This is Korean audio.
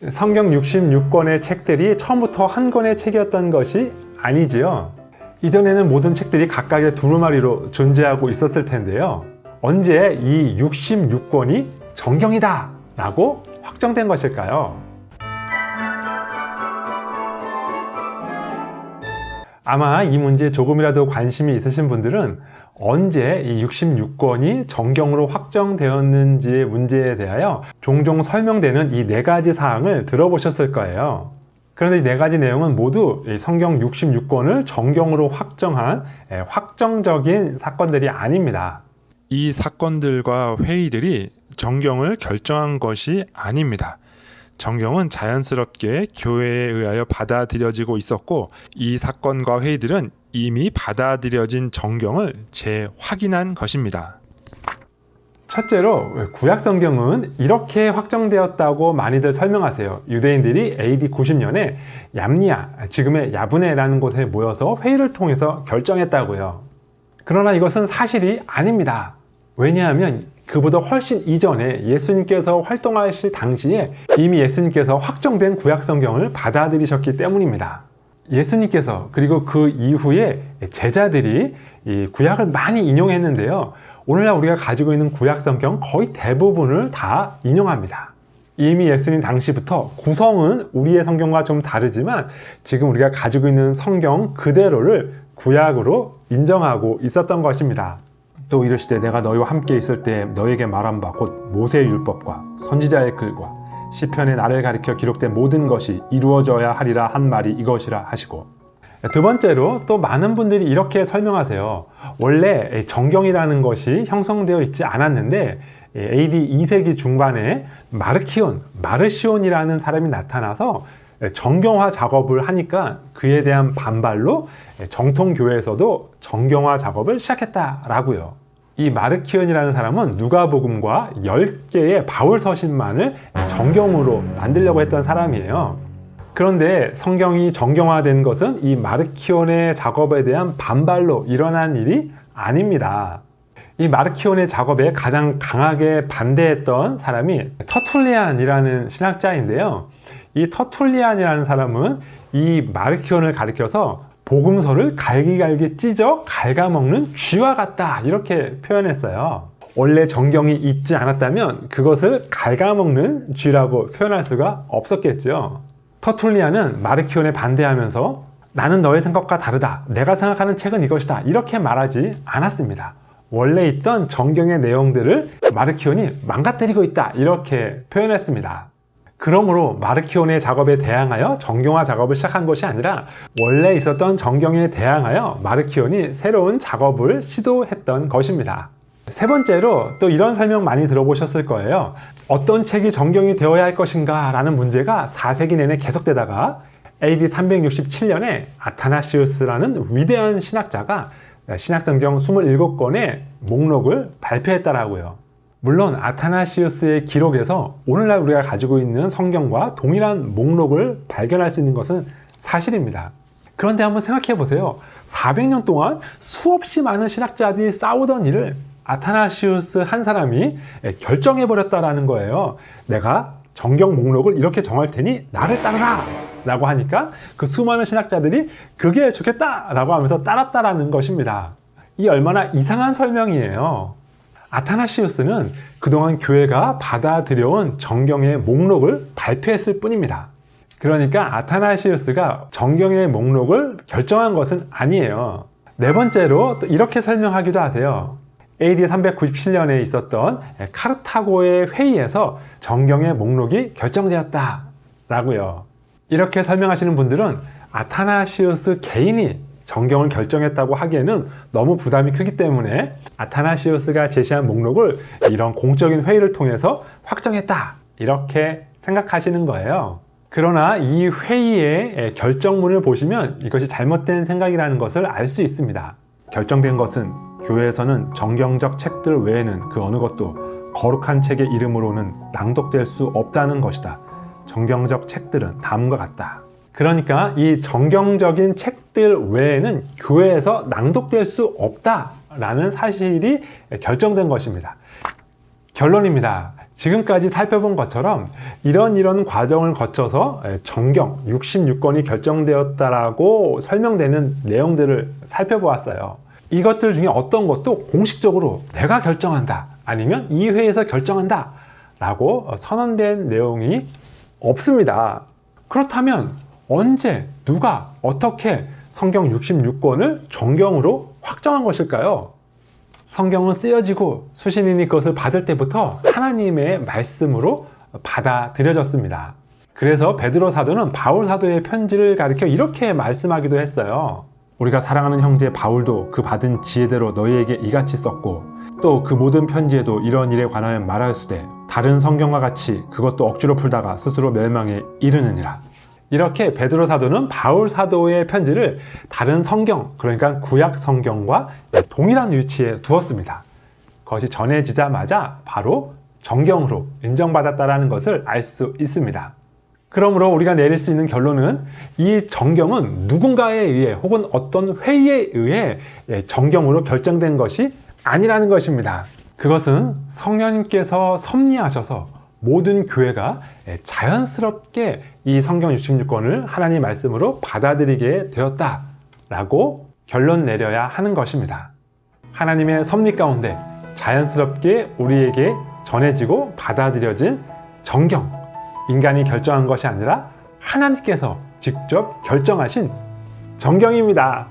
성경 66권의 책들이 처음부터 한 권의 책이었던 것이 아니지요. 이전에는 모든 책들이 각각의 두루마리로 존재하고 있었을 텐데요. 언제 이 66권이 정경이다 라고 확정된 것일까요? 아마 이 문제에 조금이라도 관심이 있으신 분들은 언제 이 66권이 정경으로 확정되었는지의 문제에 대하여 종종 설명되는 이 4가지 사항을 들어보셨을 거예요. 그런데 이 4가지 내용은 모두 성경 66권을 정경으로 확정한 확정적인 사건들이 아닙니다. 이 사건들과 회의들이 정경을 결정한 것이 아닙니다. 정경은 자연스럽게 교회에 의하여 받아들여지고 있었고, 이 사건과 회의들은 이미 받아들여진 정경을 재확인한 것입니다. 첫째로 구약 성경은 이렇게 확정되었다고 많이들 설명하세요. 유대인들이 AD 90년에 얌니아, 지금의 야브네라는 곳에 모여서 회의를 통해서 결정했다고요. 그러나 이것은 사실이 아닙니다. 왜냐하면 그보다 훨씬 이전에 예수님께서 활동하실 당시에 이미 예수님께서 확정된 구약 성경을 받아들이셨기 때문입니다. 예수님께서 그리고 그 이후에 제자들이 이 구약을 많이 인용했는데요. 오늘날 우리가 가지고 있는 구약 성경 거의 대부분을 다 인용합니다. 이미 예수님 당시부터 구성은 우리의 성경과 좀 다르지만 지금 우리가 가지고 있는 성경 그대로를 구약으로 인정하고 있었던 것입니다. 또 이르시되 내가 너희와 함께 있을 때 너희에게 말한 바 곧 모세의 율법과 선지자의 글과 시편에 나를 가리켜 기록된 모든 것이 이루어져야 하리라 한 말이 이것이라 하시고, 두 번째로 또 많은 분들이 이렇게 설명하세요. 원래 정경이라는 것이 형성되어 있지 않았는데 AD 2세기 중반에 마르시온이라는 사람이 나타나서 정경화 작업을 하니까 그에 대한 반발로 정통교회에서도 정경화 작업을 시작했다라고요. 이 마르키온이라는 사람은 누가복음과 10개의 바울 서신만을 정경으로 만들려고 했던 사람이에요. 그런데 성경이 정경화된 것은 이 마르키온의 작업에 대한 반발로 일어난 일이 아닙니다. 이 마르키온의 작업에 가장 강하게 반대했던 사람이 터툴리안이라는 신학자인데요. 이 터툴리안이라는 사람은 이 마르키온을 가리켜서 복음서를 갈기갈기 찢어 갉아먹는 쥐와 같다 이렇게 표현했어요. 원래 정경이 있지 않았다면 그것을 갉아먹는 쥐라고 표현할 수가 없었겠죠. 터툴리안은 마르키온에 반대하면서 나는 너의 생각과 다르다, 내가 생각하는 책은 이것이다 이렇게 말하지 않았습니다. 원래 있던 정경의 내용들을 마르키온이 망가뜨리고 있다 이렇게 표현했습니다. 그러므로 마르키온의 작업에 대항하여 정경화 작업을 시작한 것이 아니라 원래 있었던 정경에 대항하여 마르키온이 새로운 작업을 시도했던 것입니다. 세 번째로 또 이런 설명 많이 들어보셨을 거예요. 어떤 책이 정경이 되어야 할 것인가 라는 문제가 4세기 내내 계속되다가 AD 367년에 아타나시우스라는 위대한 신학자가 신약성경 27권의 목록을 발표했다라고요. 물론 아타나시우스의 기록에서 오늘날 우리가 가지고 있는 성경과 동일한 목록을 발견할 수 있는 것은 사실입니다. 그런데 한번 생각해 보세요. 400년 동안 수없이 많은 신학자들이 싸우던 일을 아타나시우스 한 사람이 결정해버렸다라는 거예요. 내가 정경 목록을 이렇게 정할 테니 나를 따르라! 라고 하니까 그 수많은 신학자들이 그게 좋겠다! 라고 하면서 따랐다라는 것입니다. 이 얼마나 이상한 설명이에요. 아타나시우스는 그동안 교회가 받아들여온 정경의 목록을 발표했을 뿐입니다. 그러니까 아타나시우스가 정경의 목록을 결정한 것은 아니에요. 네 번째로 또 이렇게 설명하기도 하세요. AD 397년에 있었던 카르타고의 회의에서 정경의 목록이 결정되었다 라고요. 이렇게 설명하시는 분들은 아타나시우스 개인이 정경을 결정했다고 하기에는 너무 부담이 크기 때문에 아타나시우스가 제시한 목록을 이런 공적인 회의를 통해서 확정했다 이렇게 생각하시는 거예요. 그러나 이 회의의 결정문을 보시면 이것이 잘못된 생각이라는 것을 알 수 있습니다. 결정된 것은 교회에서는 정경적 책들 외에는 그 어느 것도 거룩한 책의 이름으로는 낭독될 수 없다는 것이다. 정경적 책들은 다음과 같다. 그러니까 이 정경적인 책들 외에는 교회에서 낭독될 수 없다라는 사실이 결정된 것입니다. 결론입니다. 지금까지 살펴본 것처럼 이런 과정을 거쳐서 정경 66권이 결정되었다라고 설명되는 내용들을 살펴보았어요. 이것들 중에 어떤 것도 공식적으로 내가 결정한다, 아니면 이 회에서 결정한다 라고 선언된 내용이 없습니다. 그렇다면 언제, 누가, 어떻게 성경 66권을 정경으로 확정한 것일까요? 성경은 쓰여지고 수신인이 그것을 받을 때부터 하나님의 말씀으로 받아들여졌습니다. 그래서 베드로 사도는 바울 사도의 편지를 가리켜 이렇게 말씀하기도 했어요. 우리가 사랑하는 형제 바울도 그 받은 지혜대로 너희에게 이같이 썼고 또 그 모든 편지에도 이런 일에 관하여 말하였으되 다른 성경과 같이 그것도 억지로 풀다가 스스로 멸망에 이르느니라. 이렇게 베드로 사도는 바울 사도의 편지를 다른 성경, 그러니까 구약 성경과 동일한 위치에 두었습니다. 그것이 전해지자마자 바로 정경으로 인정받았다는 것을 알 수 있습니다. 그러므로 우리가 내릴 수 있는 결론은 이 정경은 누군가에 의해 혹은 어떤 회의에 의해 정경으로 결정된 것이 아니라는 것입니다. 그것은 성령님께서 섭리하셔서 모든 교회가 자연스럽게 이 성경 66권을 하나님 말씀으로 받아들이게 되었다라고 결론 내려야 하는 것입니다. 하나님의 섭리 가운데 자연스럽게 우리에게 전해지고 받아들여진 정경, 인간이 결정한 것이 아니라 하나님께서 직접 결정하신 정경입니다.